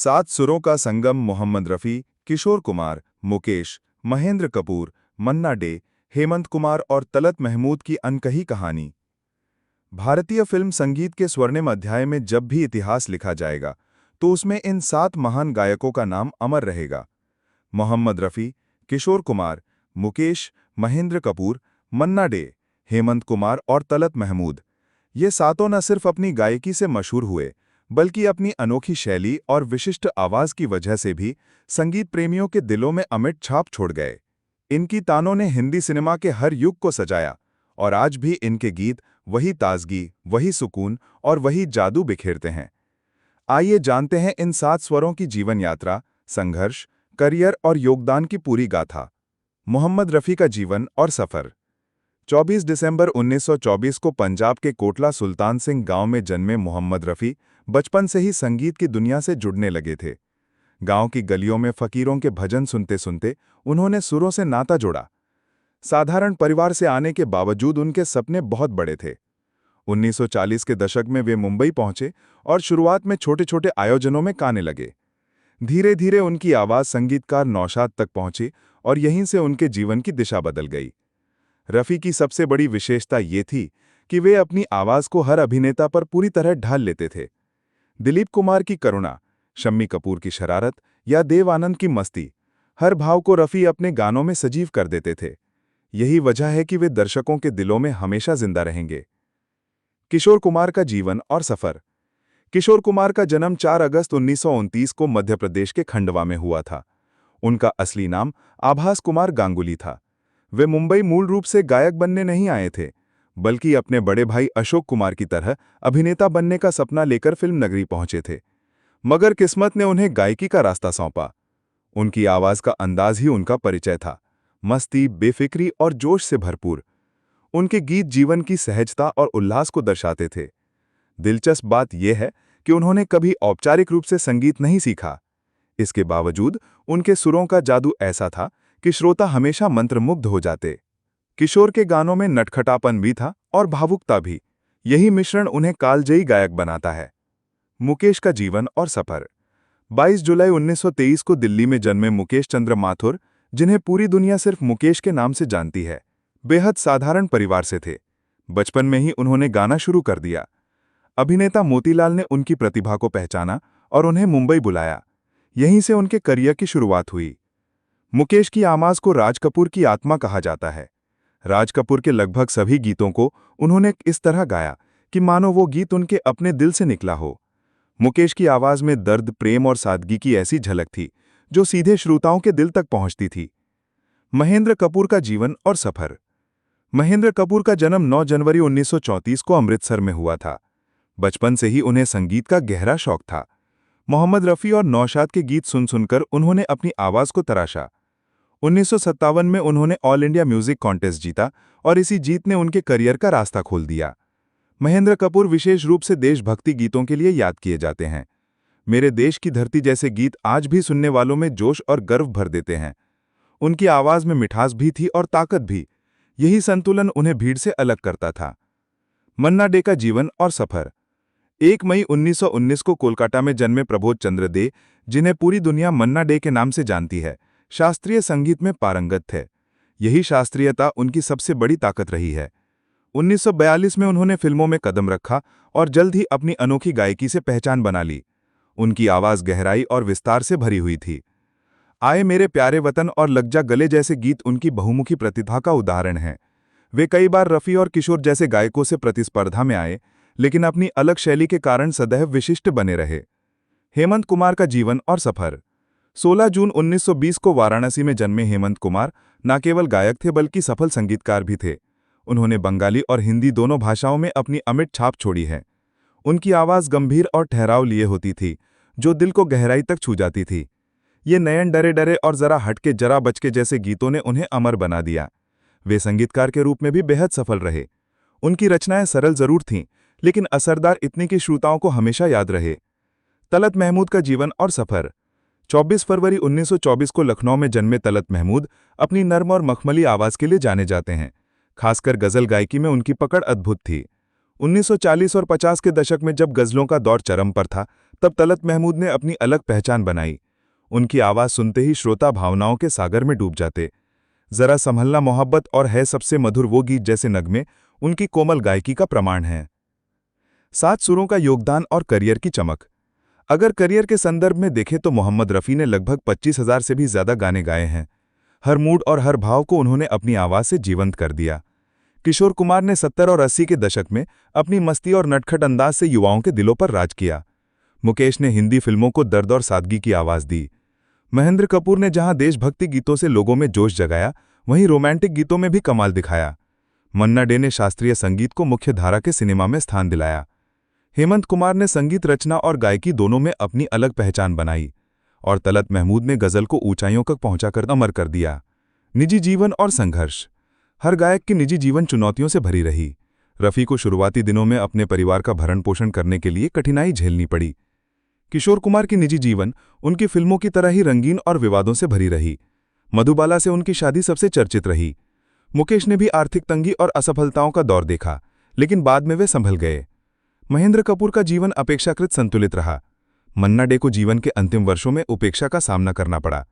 सात सुरों का संगम मोहम्मद रफ़ी, किशोर कुमार, मुकेश, महेंद्र कपूर, मन्ना डे, हेमंत कुमार और तलत महमूद की अनकही कहानी। भारतीय फिल्म संगीत के स्वर्णिम अध्याय में जब भी इतिहास लिखा जाएगा, तो उसमें इन सात महान गायकों का नाम अमर रहेगा। मोहम्मद रफ़ी, किशोर कुमार, मुकेश, महेंद्र कपूर, मन्ना डे, हेमंत कुमार और तलत महमूद, ये सातों न सिर्फ अपनी गायकी से मशहूर हुए, बल्कि अपनी अनोखी शैली और विशिष्ट आवाज की वजह से भी संगीत प्रेमियों के दिलों में अमिट छाप छोड़ गए। इनकी तानों ने हिंदी सिनेमा के हर युग को सजाया, और आज भी इनके गीत वही ताजगी, वही सुकून और वही जादू बिखेरते हैं। आइए जानते हैं इन सात स्वरों की जीवन यात्रा, संघर्ष, करियर और योगदान की पूरी गाथा। मोहम्मद रफ़ी का जीवन और सफर। 24 दिसंबर 1924 को पंजाब के कोटला सुल्तान सिंह गांव में जन्मे मोहम्मद रफ़ी बचपन से ही संगीत की दुनिया से जुड़ने लगे थे। गांव की गलियों में फकीरों के भजन सुनते सुनते उन्होंने सुरों से नाता जोड़ा। साधारण परिवार से आने के बावजूद उनके सपने बहुत बड़े थे। 1940 के दशक में वे मुंबई पहुंचे और शुरुआत में छोटे छोटे आयोजनों में गाने लगे। धीरे धीरे उनकी आवाज संगीतकार नौशाद तक पहुंची और यहीं से उनके जीवन की दिशा बदल गई। रफ़ी की सबसे बड़ी विशेषता ये थी कि वे अपनी आवाज को हर अभिनेता पर पूरी तरह ढाल लेते थे। दिलीप कुमार की करुणा, शम्मी कपूर की शरारत या देव आनंद की मस्ती, हर भाव को रफ़ी अपने गानों में सजीव कर देते थे। यही वजह है कि वे दर्शकों के दिलों में हमेशा जिंदा रहेंगे। किशोर कुमार का जीवन और सफर। किशोर कुमार का जन्म 4 अगस्त 1929 को मध्य प्रदेश के खंडवा में हुआ था। उनका असली नाम आभास कुमार गांगुली था। वे मुंबई मूल रूप से गायक बनने नहीं आए थे, बल्कि अपने बड़े भाई अशोक कुमार की तरह अभिनेता बनने का सपना लेकर फिल्म नगरी पहुंचे थे। मगर किस्मत ने उन्हें गायकी का रास्ता सौंपा। उनकी आवाज का अंदाज ही उनका परिचय था, मस्ती, बेफिक्री और जोश से भरपूर। उनके गीत जीवन की सहजता और उल्लास को दर्शाते थे। दिलचस्प बात यह है कि उन्होंने कभी औपचारिक रूप से संगीत नहीं सीखा। इसके बावजूद उनके सुरों का जादू ऐसा था कि श्रोता हमेशा मंत्रमुग्ध हो जाते। किशोर के गानों में नटखटापन भी था और भावुकता भी। यही मिश्रण उन्हें कालजयी गायक बनाता है। मुकेश का जीवन और सफर। 22 जुलाई 1923 को दिल्ली में जन्मे मुकेश चंद्र माथुर, जिन्हें पूरी दुनिया सिर्फ मुकेश के नाम से जानती है, बेहद साधारण परिवार से थे। बचपन में ही उन्होंने गाना शुरू कर दिया। अभिनेता मोतीलाल ने उनकी प्रतिभा को पहचाना और उन्हें मुंबई बुलाया। यहीं से उनके करियर की शुरुआत हुई। मुकेश की आवाज को राज कपूर की आत्मा कहा जाता है। राज कपूर के लगभग सभी गीतों को उन्होंने इस तरह गाया कि मानो वो गीत उनके अपने दिल से निकला हो। मुकेश की आवाज में दर्द, प्रेम और सादगी की ऐसी झलक थी जो सीधे श्रोताओं के दिल तक पहुंचती थी। महेंद्र कपूर का जीवन और सफर। महेंद्र कपूर का जन्म 9 जनवरी 1934 को अमृतसर में हुआ था। बचपन से ही उन्हें संगीत का गहरा शौक था। मोहम्मद रफ़ी और नौशाद के गीत सुन सुनकर उन्होंने अपनी आवाज को तराशा। 1957 में उन्होंने ऑल इंडिया म्यूजिक कॉन्टेस्ट जीता और इसी जीत ने उनके करियर का रास्ता खोल दिया। महेंद्र कपूर विशेष रूप से देशभक्ति गीतों के लिए याद किए जाते हैं। मेरे देश की धरती जैसे गीत आज भी सुनने वालों में जोश और गर्व भर देते हैं। उनकी आवाज में मिठास भी थी और ताकत भी। यही संतुलन उन्हें भीड़ से अलग करता था। मन्ना डे का जीवन और सफर। 1 मई 1919 को कोलकाता में जन्मे प्रबोध चंद्र डे, जिन्हें पूरी दुनिया मन्ना डे के नाम से जानती है, शास्त्रीय संगीत में पारंगत थे। यही शास्त्रीयता उनकी सबसे बड़ी ताकत रही है। 1942 में उन्होंने फिल्मों में कदम रखा और जल्द ही अपनी अनोखी गायकी से पहचान बना ली। उनकी आवाज गहराई और विस्तार से भरी हुई थी। आए मेरे प्यारे वतन और लग जा गले जैसे गीत उनकी बहुमुखी प्रतिभा का उदाहरण हैं। वे कई बार रफ़ी और किशोर जैसे गायकों से प्रतिस्पर्धा में आए, लेकिन अपनी अलग शैली के कारण सदैव विशिष्ट बने रहे। हेमंत कुमार का जीवन और सफर। 16 जून 1920 को वाराणसी में जन्मे हेमंत कुमार न केवल गायक थे बल्कि सफल संगीतकार भी थे। उन्होंने बंगाली और हिंदी दोनों भाषाओं में अपनी अमिट छाप छोड़ी है। उनकी आवाज गंभीर और ठहराव लिए होती थी, जो दिल को गहराई तक छू जाती थी। ये नयन डरे डरे और जरा हटके जरा बचके जैसे गीतों ने उन्हें अमर बना दिया। वे संगीतकार के रूप में भी बेहद सफल रहे। उनकी रचनाएं सरल जरूर थीं, लेकिन असरदार इतनी कि श्रोताओं को हमेशा याद रहे। तलत महमूद का जीवन और सफर। 24 फरवरी 1924 को लखनऊ में जन्मे तलत महमूद अपनी नर्म और मखमली आवाज के लिए जाने जाते हैं। खासकर गजल गायकी में उनकी पकड़ अद्भुत थी। 1940 और 50 के दशक में जब गज़लों का दौर चरम पर था, तब तलत महमूद ने अपनी अलग पहचान बनाई। उनकी आवाज़ सुनते ही श्रोता भावनाओं के सागर में डूब जाते। जरा संभलना मोहब्बत और है सबसे मधुर वो गीत जैसे नगमे उनकी कोमल गायकी का प्रमाण हैं। 7 सुरों का योगदान और करियर की चमक। अगर करियर के संदर्भ में देखें तो मोहम्मद रफ़ी ने लगभग 25,000 से भी ज़्यादा गाने गाए हैं। हर मूड और हर भाव को उन्होंने अपनी आवाज़ से जीवंत कर दिया। किशोर कुमार ने 70 और 80 के दशक में अपनी मस्ती और नटखट अंदाज से युवाओं के दिलों पर राज किया। मुकेश ने हिंदी फिल्मों को दर्द और सादगी की आवाज़ दी। महेंद्र कपूर ने जहां देशभक्ति गीतों से लोगों में जोश जगाया, वहीं रोमांटिक गीतों में भी कमाल दिखाया। मन्ना डे ने शास्त्रीय संगीत को मुख्य धारा के सिनेमा में स्थान दिलाया। हेमंत कुमार ने संगीत रचना और गायकी दोनों में अपनी अलग पहचान बनाई। और तलत महमूद ने गज़ल को ऊंचाइयों तक पहुंचाकर अमर कर दिया। निजी जीवन और संघर्ष। हर गायक की निजी जीवन चुनौतियों से भरी रही। रफ़ी को शुरुआती दिनों में अपने परिवार का भरण पोषण करने के लिए कठिनाई झेलनी पड़ी। किशोर कुमार की निजी जीवन उनकी फिल्मों की तरह ही रंगीन और विवादों से भरी रही। मधुबाला से उनकी शादी सबसे चर्चित रही। मुकेश ने भी आर्थिक तंगी और असफलताओं का दौर देखा, लेकिन बाद में वे संभल गए। महेंद्र कपूर का जीवन अपेक्षाकृत संतुलित रहा। मन्ना डे को जीवन के अंतिम वर्षों में उपेक्षा का सामना करना पड़ा।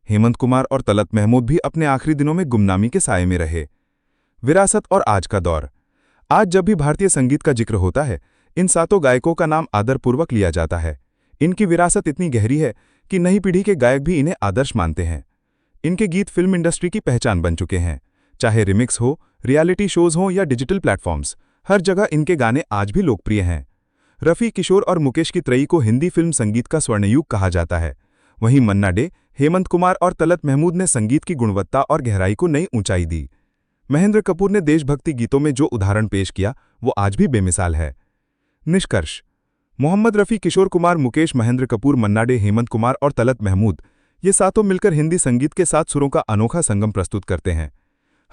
हेमंत कुमार और तलत महमूद भी अपने आखिरी दिनों में गुमनामी के साये में रहे। विरासत और आज का दौर। आज जब भी भारतीय संगीत का जिक्र होता है, इन 7 गायकों का नाम आदरपूर्वक लिया जाता है। इनकी विरासत इतनी गहरी है कि नई पीढ़ी के गायक भी इन्हें आदर्श मानते हैं। इनके गीत फिल्म इंडस्ट्री की पहचान बन चुके हैं। चाहे रिमिक्स हो, रियलिटी शोज हो या डिजिटल प्लेटफॉर्म्स, हर जगह इनके गाने आज भी लोकप्रिय हैं। रफ़ी, किशोर और मुकेश की त्रयी को हिंदी फिल्म संगीत का स्वर्णयुग कहा जाता है। वहीं मन्ना डे, हेमंत कुमार और तलत महमूद ने संगीत की गुणवत्ता और गहराई को नई ऊंचाई दी। महेंद्र कपूर ने देशभक्ति गीतों में जो उदाहरण पेश किया, वो आज भी बेमिसाल है। निष्कर्ष। मोहम्मद रफ़ी, किशोर कुमार, मुकेश, महेंद्र कपूर, मन्ना डे, हेमंत कुमार और तलत महमूद, ये 7 मिलकर हिंदी संगीत के 7 सुरों का अनोखा संगम प्रस्तुत करते हैं।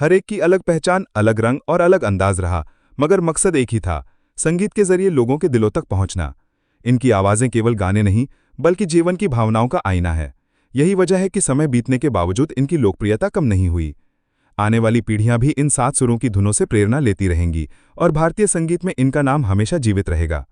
हर एक की अलग पहचान, अलग रंग और अलग अंदाज रहा, मगर मकसद एक ही था, संगीत के जरिए लोगों के दिलों तक पहुंचना। इनकी आवाज़ें केवल गाने नहीं, बल्कि जीवन की भावनाओं का आईना है। यही वजह है कि समय बीतने के बावजूद इनकी लोकप्रियता कम नहीं हुई। आने वाली पीढ़ियां भी इन 7 सुरों की धुनों से प्रेरणा लेती रहेंगी और भारतीय संगीत में इनका नाम हमेशा जीवित रहेगा।